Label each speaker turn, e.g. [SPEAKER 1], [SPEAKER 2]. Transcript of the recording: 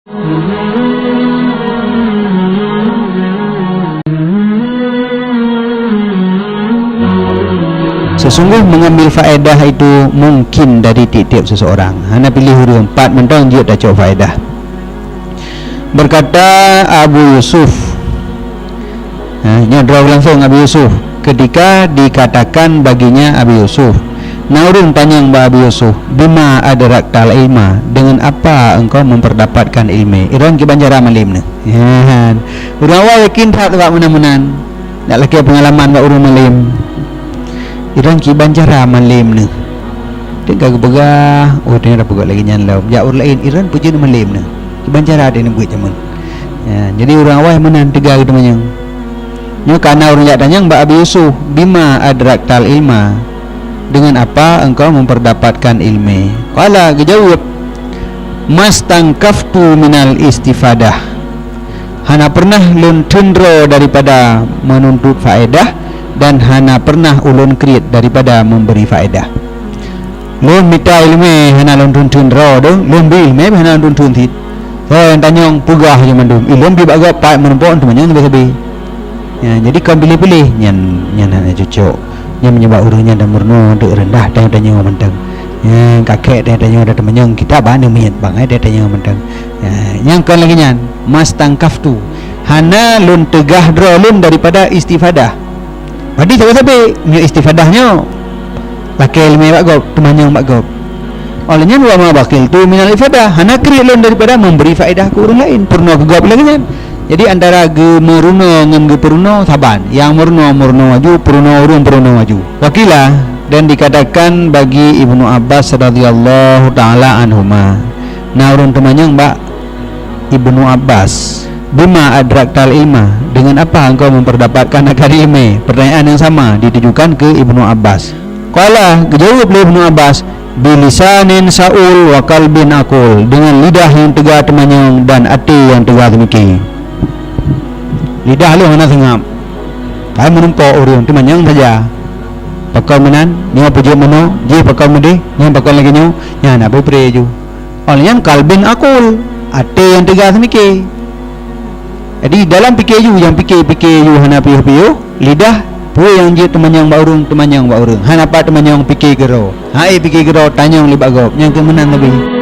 [SPEAKER 1] Sesungguh mengambil faedah itu mungkin dari tiap-tiap seseorang. Hana pilih huruf 4 mentang dia dah cok faedah. Berkata Abu Yusuf, nyodrol langsung Abu Yusuf ketika dikatakan baginya Abu Yusuf, Naurun tanya Abu Yusuf, bima adraktal ilma, dengan apa engkau memperdapatkan ilmu? Iran ki banjara malim ni. Urang awal yakin tak tak menan-menan. Nak laki pengalaman bak urang malim. Iran ki banjara malim ni. Dia gagah, oh dia dah pegat lagi nyan laum. Ya urang lain Iran puji ni malim ni. Ki banjara dia ni buat jamun. Jadi urang awal menan tegar gitu manyang. Nya kana urang jak tanya Mbak Abi Yusuf, bima adraktal ilma, dengan apa engkau memperdapatkan ilmu? Qala dijawab, mastangkaftu minal istifadah, hana pernah lun tundro daripada menuntut faedah, dan hana pernah ulun kriit daripada memberi faedah. Lun minta ilmu hana lun tundro do, lun bi ilmu hana lun tuntit. Yang tanyong pugah je mandum, ilmu bi bagak pai menumpuk tu manyang sabi. Jadi kau pilih-pilih nyan hana cocok. Yang menyebab urangnya dah murno dek rendah dah tanya mentang. Kakek dah tanya dah temenyang kita bana miat bang dah tanya mentang. Yang kan lagi nyan mastangkaftu, hana lun tegah dro lun daripada istifadah. Padi sabi nya istifadahnya pakai ilmu bagop temenyang bagop. Olehnya wa ma bakil tu minal ifadah, hana kri lun daripada memberi faedah ke orang lain. Purno gegap lagi nyan. Jadi antara gemeruno dengan geperuno saban. Yang murno maju, peruno maju. Wakilah dan dikatakan bagi Ibnu Abbas radhiyallahu taala anhuma. Nah urun temanyang Mbak Ibnu Abbas, bima adraktal ilma, dengan apa engkau memperdapatkan akar ilmu? Pertanyaan yang sama ditujukan ke Ibnu Abbas. Qala jawab Ibnu Abbas, bilisanin saul wa qalbin aqul, dengan lidah yang tegar temanyang dan hati yang tegar temikir. Lidah lu hana sengap. Kai menumpuk urang temanyang saja. Pakau menan, ni apa je mano, je pakau mede, yang pakau lagi nyu, nya nak pre ju. Olehnya kalbin aqul, ate yang tegar semikir. Jadi dalam fikir ju yang fikir ju hana piu-piu, lidah pu yang je temanyang ba urang, hana apa temanyang fikir gero. Hai fikir gero tanyang li bagop, yang ke menan lebih.